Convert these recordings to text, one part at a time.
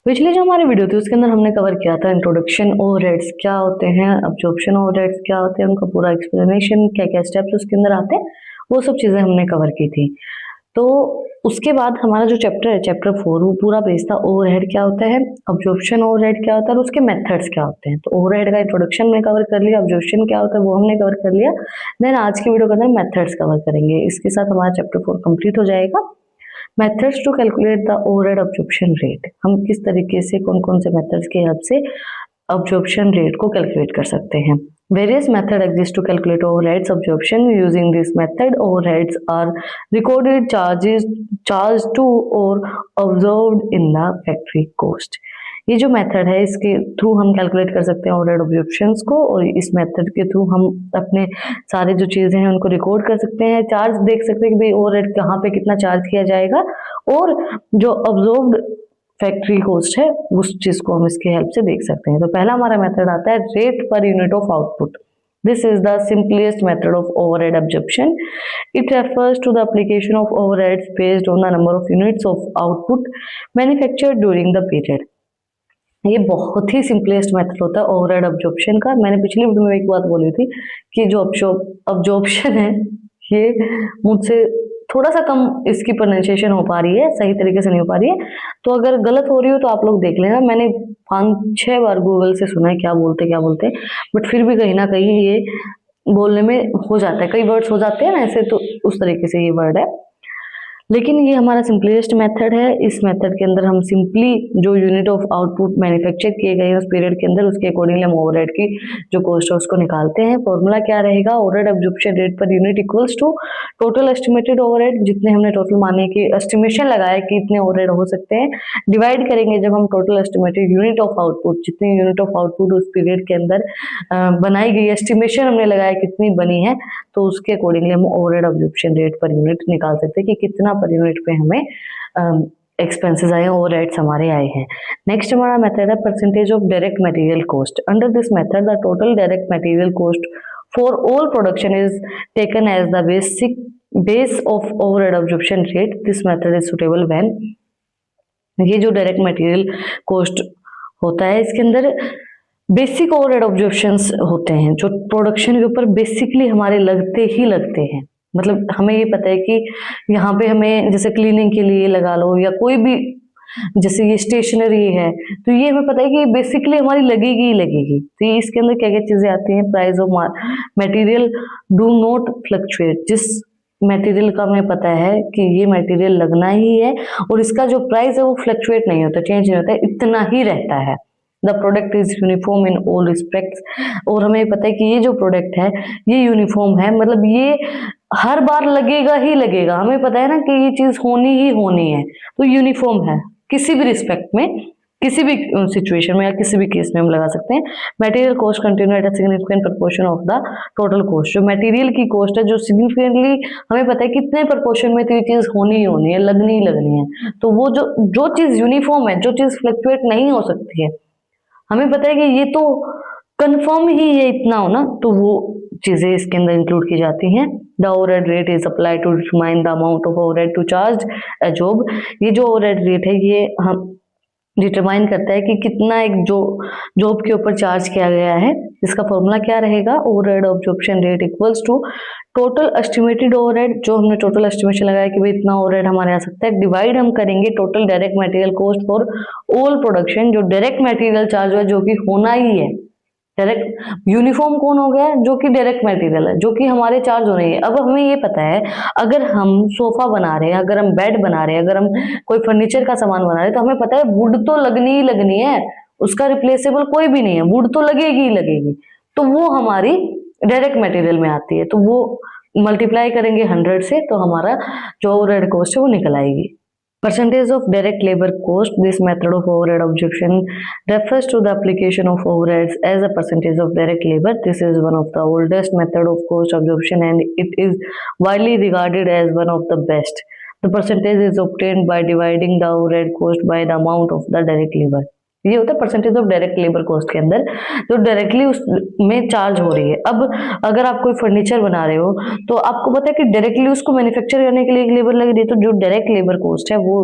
पिछले जो हमारे वीडियो थी उसके अंदर हमने कवर किया था इंट्रोडक्शन ओवरहेड्स क्या होते हैं, अब्जॉर्प्शन ओवरहेड्स क्या होते हैं, उनका पूरा एक्सप्लेनेशन, क्या क्या स्टेप्स उसके अंदर आते हैं, वो सब चीजें हमने कवर की थी। तो उसके बाद हमारा जो चैप्टर है, चैप्टर 4, वो पूरा बेस था ओवरहेड क्या होता है, अब्जॉर्प्शन ओवरहेड क्या होता है और उसके मेथड्स क्या होते हैं। तो ओवरहेड का इंट्रोडक्शन हमने कवर कर लिया, अब्जॉर्प्शन क्या होता है वो हमने कवर कर लिया। देन आज की वीडियो के अंदर मेथड्स कवर करेंगे। इसके साथ हमारा चैप्टर 4 कंप्लीट हो जाएगा। Methods to calculate the overhead absorption rate, हम किस तरीके से कौन कौन से मेथड्स की हेल्प से अब्जॉर्प्शन रेट को कैलकुलेट कर सकते हैं। Various method exist to calculate overheads absorption. Using this method, overheads are recorded charges charged to or absorbed in the factory cost. ये जो मेथड है इसके थ्रू हम कैलकुलेट कर सकते हैं ओवरहेड अब्जॉर्प्शंस को, और इस मेथड के थ्रू हम अपने सारे जो चीजें हैं उनको रिकॉर्ड कर सकते हैं, चार्ज देख सकते हैं कि भाई ओवरहेड कहाँ पे कितना चार्ज किया जाएगा, और जो अब्जॉर्ब्ड फैक्ट्री कॉस्ट है उस चीज को हम इसकी हेल्प से देख सकते हैं। तो पहला हमारा मेथड आता है rate per unit of output. This is the simplest method of overhead absorption. It refers to the application of overheads based on the number of units of output manufactured during the period. ये बहुत ही simplest method होता है overhead absorption का। मैंने पिछली video में एक बात बोली थी कि जो अब्जॉर्प्शन है ये मुझसे थोड़ा सा कम इसकी प्रोनाउंसिएशन हो पा रही है, सही तरीके से नहीं हो पा रही है। तो अगर गलत हो रही हो तो आप लोग देख लेना। मैंने 5-6 बार गूगल से सुना है क्या बोलते, बट फिर भी कहीं ना कहीं ये बोलने में हो जाता है, कई वर्ड्स हो जाते हैं ना ऐसे, तो उस तरीके से ये वर्ड है। लेकिन ये हमारा सिंपलेस्ट मेथड है। इस मेथड के अंदर हम सिंपली जो यूनिट ऑफ आउटपुट मैन्युफैक्चर किए गए हैं उस पीरियड के अंदर, उसके अकॉर्डिंगली हम ओवरहेड की जो कॉस्ट है उसको निकालते हैं। फॉर्मूला क्या रहेगा, overhead absorption rate per unit equals to total estimated overhead, जितने हमने टोटल माने कि एस्टिमेशन लगाया कि इतने ओवरहेड हो सकते हैं, डिवाइड करेंगे जब हम total estimated unit of output, जितनी यूनिट ऑफ आउटपुट उस पीरियड के अंदर बनाई गई, एस्टिमेशन हमने लगाया कितनी बनी है, तो उसके अकॉर्डिंगली हम overhead absorption rate per unit निकाल सकते हैं कि कितना पर यूनिट पे हमें एक्सपेंसेस आए, ओवरहेड्स हमारे आए हैं। नेक्स्ट हमारा मेथड है percentage of direct material cost. Under this method the total direct material cost for all production is taken as the base of overhead absorption rate. This method is suitable when, ये जो direct material cost होता है इसके अंदर basic overhead अब्जॉर्प्शंस होते हैं जो production के ऊपर बेसिकली हमारे लगते हैं। मतलब हमें ये पता है कि यहाँ पे हमें जैसे क्लीनिंग के लिए लगा लो या कोई भी, जैसे ये स्टेशनरी है तो ये हमें पता है कि बेसिकली हमारी लगेगी ही लगेगी। तो ये इसके अंदर क्या क्या चीजें आती हैं, price of material do not fluctuate. जिस मटेरियल का हमें पता है कि ये मटेरियल लगना ही है और इसका जो प्राइस है वो फ्लक्चुएट नहीं होता, चेंज नहीं होता है, इतना ही रहता है। The product is uniform in all respects, और हमें पता है कि ये जो प्रोडक्ट है ये यूनिफॉर्म है, मतलब ये हर बार लगेगा ही लगेगा। हमें पता है ना कि ये चीज होनी ही होनी है, तो यूनिफॉर्म है किसी भी रिस्पेक्ट में, किसी भी सिचुएशन में या किसी भी केस में हम लगा सकते हैं। Material cost continue at a significant proportion of the total cost. जो मटेरियल की कॉस्ट है जो सिग्निफिकेंटली हमें पता है कितने प्रोपोर्शन में तो ये चीज होनी ही होनी है, लगनी ही लगनी है। तो वो जो चीज यूनिफॉर्म है, जो चीज फ्लक्चुएट नहीं हो सकती है, हमें पता है कि ये तो कंफर्म ही है इतना हो ना, तो वो चीजें इसके अंदर इंक्लूड की जाती हैं। The overhead rate is applied to determine the amount of overhead to charge a job. ये जो ओवरहेड रेट है ये हम डिटरमाइन करता है कि कितना एक जॉब के ऊपर चार्ज किया गया है। इसका फॉर्मूला क्या रहेगा, overhead absorption rate equals to total estimated overhead, जो हमने टोटल एस्टिमेशन लगाया कि भाई इतना ओवरहेड हमारे आ सकता है, डिवाइड हम करेंगे total direct material cost for all production, जो डायरेक्ट मटेरियल चार्ज है जो कि होना ही है। डायरेक्ट यूनिफॉर्म कौन हो गया, जो कि डायरेक्ट मटेरियल है, जो कि हमारे चार्ज हो रही है। अब हमें ये पता है अगर हम सोफा बना रहे हैं, अगर हम बेड बना रहे हैं, अगर हम कोई फर्नीचर का सामान बना रहे हैं, तो हमें पता है वुड तो लगनी ही लगनी है, उसका रिप्लेसेबल कोई भी नहीं है, वुड तो लगेगी ही लगेगी। तो वो हमारी डायरेक्ट मटेरियल में आती है, तो वो मल्टीप्लाई करेंगे 100 से, तो हमारा जो ओवरहेड कॉस्ट है वो निकल आएगी। Percentage of direct labor cost. This method of overhead absorption refers to the application of overheads as a percentage of direct labor. This is one of the oldest method of cost absorption and it is widely regarded as one of the best. The percentage is obtained by dividing the overhead cost by the amount of the direct labor. ये होता है percentage of direct labour cost के अंदर जो directly उसमें charge हो रही है। अब अगर आप कोई फर्नीचर बना रहे हो तो आपको पता है कि डायरेक्टली उसको मैन्युफैक्चर करने के लिए एक लेबर लग रही है, तो जो डायरेक्ट लेबर कॉस्ट है वो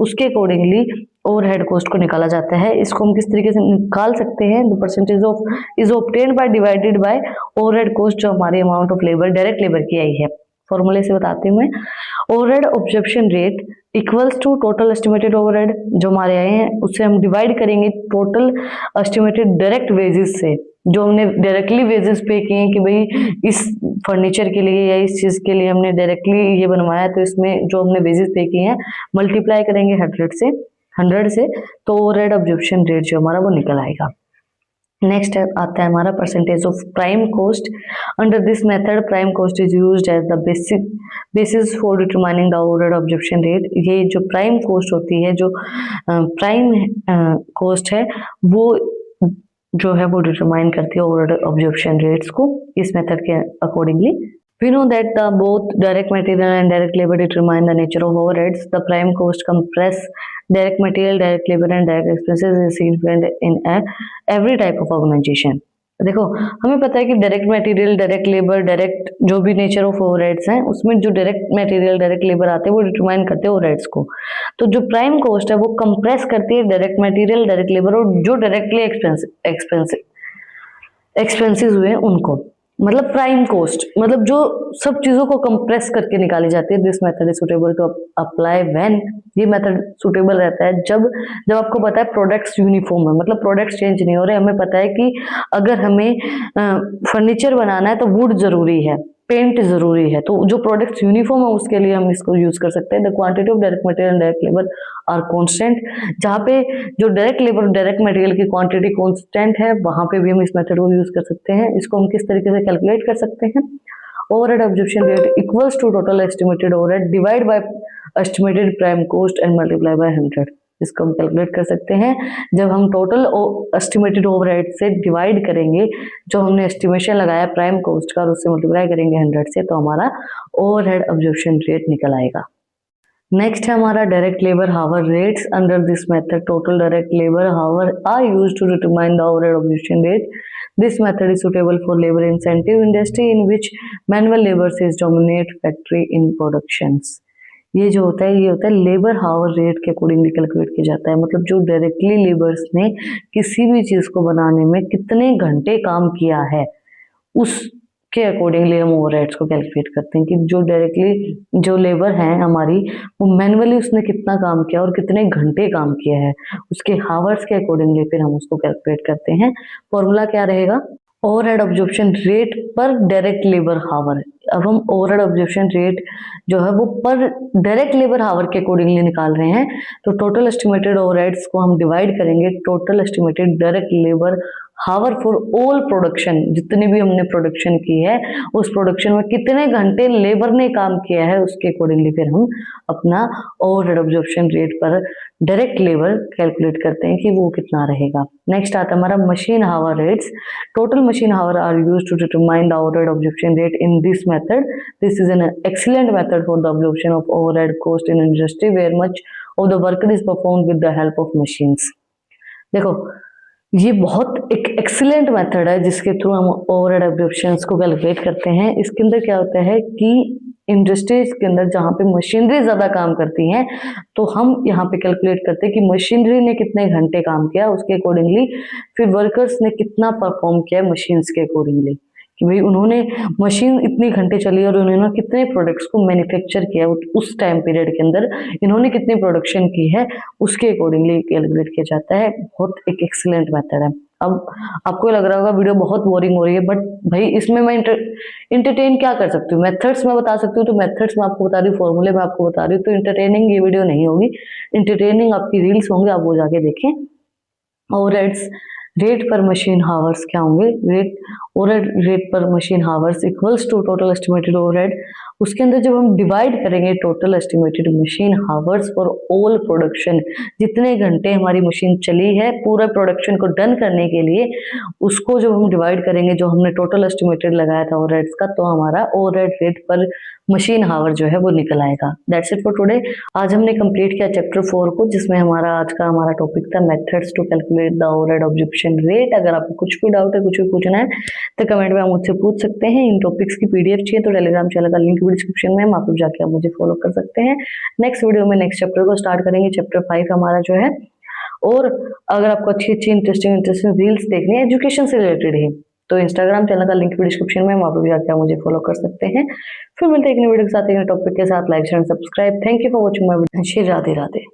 उसके अकॉर्डिंगली ओवरहेड कॉस्ट को निकाला जाता है। इसको हम किस तरीके से निकाल सकते हैं? The percentage of is obtained by divided by overhead cost, जो हमारी amount of labour direct labour की आई है। फॉर्मूले से बताती हूँ मैं। Overhead absorption rate equals to total estimated overhead, जो हमारे आए हैं उससे हम डिवाइड करेंगे टोटल एस्टिमेटेड डायरेक्ट वेजेस से, जो हमने डायरेक्टली वेजेस पे किए हैं कि भाई इस फर्नीचर के लिए या इस चीज के लिए हमने डायरेक्टली ये बनवाया, तो इसमें जो हमने वेजेस पे किए हैं मल्टीप्लाई करेंगे 100 से, तो ओवरहेड ऑब्जर्प्शन रेट जो हमारा वो निकल आएगा। नेक्स्ट आता है हमारा percentage of prime cost. Under this method prime cost is used as the basis for determining the overhead absorption rate. ये जो प्राइम कॉस्ट होती है, जो प्राइम कॉस्ट है, वो जो है वो डिटरमाइन करती है ओवरहेड ऑब्जर्प्शन रेट्स को इस मेथड के accordingly. We know that the both direct material and direct labor determine the nature of overheads. The prime cost compress direct material, direct labor and direct expenses is significant in every type of organization. देखो, हमें पता है कि direct material, direct labour, direct जो भी nature of overheads हैं, उसमें जो डायरेक्ट मटेरियल, डायरेक्ट लेबर आते हैं वो डिटरमाइन करते हैं ओवरहेड्स को। तो जो प्राइम कॉस्ट है वो कंप्रेस करती है डायरेक्ट मटेरियल, डायरेक्ट लेबर और जो डायरेक्टली एक्सपेंसेस हुए हैं उनको। मतलब प्राइम कॉस्ट मतलब जो सब चीजों को कंप्रेस करके निकाली जाती है। This method is suitable to apply when, ये मेथड सुटेबल रहता है जब आपको पता है प्रोडक्ट्स यूनिफॉर्म है, मतलब प्रोडक्ट्स चेंज नहीं हो रहे। हमें पता है कि अगर हमें फर्नीचर बनाना है तो वुड जरूरी है, पेंट जरूरी है, तो जो प्रोडक्ट्स यूनिफॉर्म है उसके लिए हम इसको यूज कर सकते हैं। The quantity of direct material and direct labour are constant, जहाँ पे जो डायरेक्ट लेबर डायरेक्ट मटेरियल की क्वांटिटी कांस्टेंट है वहां पे भी हम इस मेथड को यूज कर सकते हैं। इसको हम किस तरीके से कैलकुलेट कर सकते हैं? Overhead absorption rate equals to total estimated overhead divide by estimated prime cost and multiply by 100। इसको हम कैलकुलेट कर सकते हैं जब हम टोटल एस्टिमेटेड ओवरहेड से डिवाइड करेंगे जो हमने एस्टिमेशन लगाया प्राइम कॉस्ट का, और उससे मल्टीप्लाई करेंगे 100 से, तो हमारा ओवरहेड ऑब्जर्प्शन रेट निकल आएगा। नेक्स्ट है हमारा direct labour hour rates. Under this method total direct labour hour are used to determine the overhead absorption rate. This method is suitable for labour incentive industry in which manual labours is dominate factory in productions. ये जो होता है, ये होता है labour hour rate के accordingly calculate किया जाता है। मतलब जो डायरेक्टली लेबर्स ने किसी भी चीज को बनाने में कितने घंटे काम किया है, उसके अकॉर्डिंगली हम ओवरहेड्स को कैलकुलेट करते हैं कि जो डायरेक्टली जो लेबर है हमारी, वो मैनुअली उसने कितना काम किया और कितने घंटे काम किया है, उसके हावर्स के अकॉर्डिंगली फिर हम उसको कैलकुलेट करते हैं। फॉर्मूला क्या रहेगा? ओवरहेड ऑब्जर्प्शन रेट पर डायरेक्ट लेबर हावर। अब हम ओवरहेड ऑब्जर्प्शन रेट जो है वो पर डायरेक्ट लेबर हावर के अकॉर्डिंगली निकाल रहे हैं, तो टोटल एस्टिमेटेड ओवरहेड्स को हम डिवाइड करेंगे total estimated direct labour hour for all production. जितनी भी हमने प्रोडक्शन की है उस प्रोडक्शन में कितने घंटे लेबर ने काम किया है, उसके अकॉर्डिंगली फिर हम अपना ओवरहेड ऑब्जर्प्शन रेट पर डायरेक्ट लेबर कैलकुलेट करते हैं कि वो कितना रहेगा। नेक्स्ट आता है हमारा machine hour rates. Total machine hour are used to determine the overhead absorption rate in this method. This is an excellent method for the absorption of overhead cost in industry where much of the work is performed with the help of machines. देखो, ये बहुत एक excellent method है जिसके through हम overhead ऑब्जर्प्शंस को calculate करते हैं। इसके अंदर क्या होता है कि इंडस्ट्रीज के अंदर जहाँ पे मशीनरी ज्यादा काम करती हैं, तो हम यहाँ पे कैलकुलेट करते हैं कि मशीनरी ने कितने घंटे काम किया, उसके अकॉर्डिंगली फिर वर्कर्स ने कितना परफॉर्म किया मशीन्स के अकॉर्डिंगली, कि भाई उन्होंने मशीन इतनी घंटे चली और उन्होंने कितने प्रोडक्ट्स को मैन्युफैक्चर किया उस टाइम पीरियड के अंदर, इन्होंने कितनी प्रोडक्शन की है, उसके अकॉर्डिंगली कैलकुलेट किया जाता है। बहुत एक एक्सीलेंट मेथड है। अब आपको लग रहा होगा वीडियो बहुत बोरिंग हो रही है, बट भाई इसमें मैं इंटरटेन क्या कर सकती हूँ? मेथड्स मैं बता सकती हूँ, तो मेथड्स मैं आपको बता रही हूँ, फॉर्मूले मैं आपको बता रही हूँ, तो इंटरटेनिंग ये वीडियो नहीं होगी। इंटरटेनिंग आपकी रील्स होंगे, आप वो जाके देखें। Overheads rate per machine hours क्या होंगे? Overhead rate per machine hours equals to total estimated overhead. उसके अंदर जब हम डिवाइड करेंगे total estimated machine hours for all production, जितने घंटे हमारी मशीन चली है पूरा प्रोडक्शन को डन करने के लिए, उसको जब हम डिवाइड करेंगे जो हमने टोटल एस्टिमेटेड लगाया था ओवरहेड्स का, तो हमारा ओवरहेड रेट पर मशीन हावर जो है वो निकल आएगा। That's it for today. आज हमने कंप्लीट किया चैप्टर 4 को, जिसमें आज का हमारा टॉपिक था methods to calculate the overhead absorption rate. अगर आपको कुछ भी डाउट है, कुछ भी पूछना है, तो कमेंट में आप मुझसे पूछ सकते हैं। इन टॉपिक्स की पीडीएफ चाहिए तो टेलीग्राम चैनल का लिंक भी डिस्क्रिप्शन में है, आप लोग जाके आप मुझे फॉलो कर सकते हैं। नेक्स्ट वीडियो में नेक्स्ट चैप्टर को स्टार्ट करेंगे। चैप्टर 5 हमारा जो है और अगर आपको अच्छी अच्छी इंटरेस्टिंग रील्स देखनी है एजुकेशन से रिलेटेड ही, तो इंस्टाग्राम चैनल का लिंक भी डिस्क्रिप्शन में, वहां पर भी जाकर आप मुझे फॉलो कर सकते हैं। फिर मिलते हैं एक नई वीडियो के साथ, एक नए टॉपिक के साथ। Like share subscribe. Thank you for watching my video. Radhe Radhe.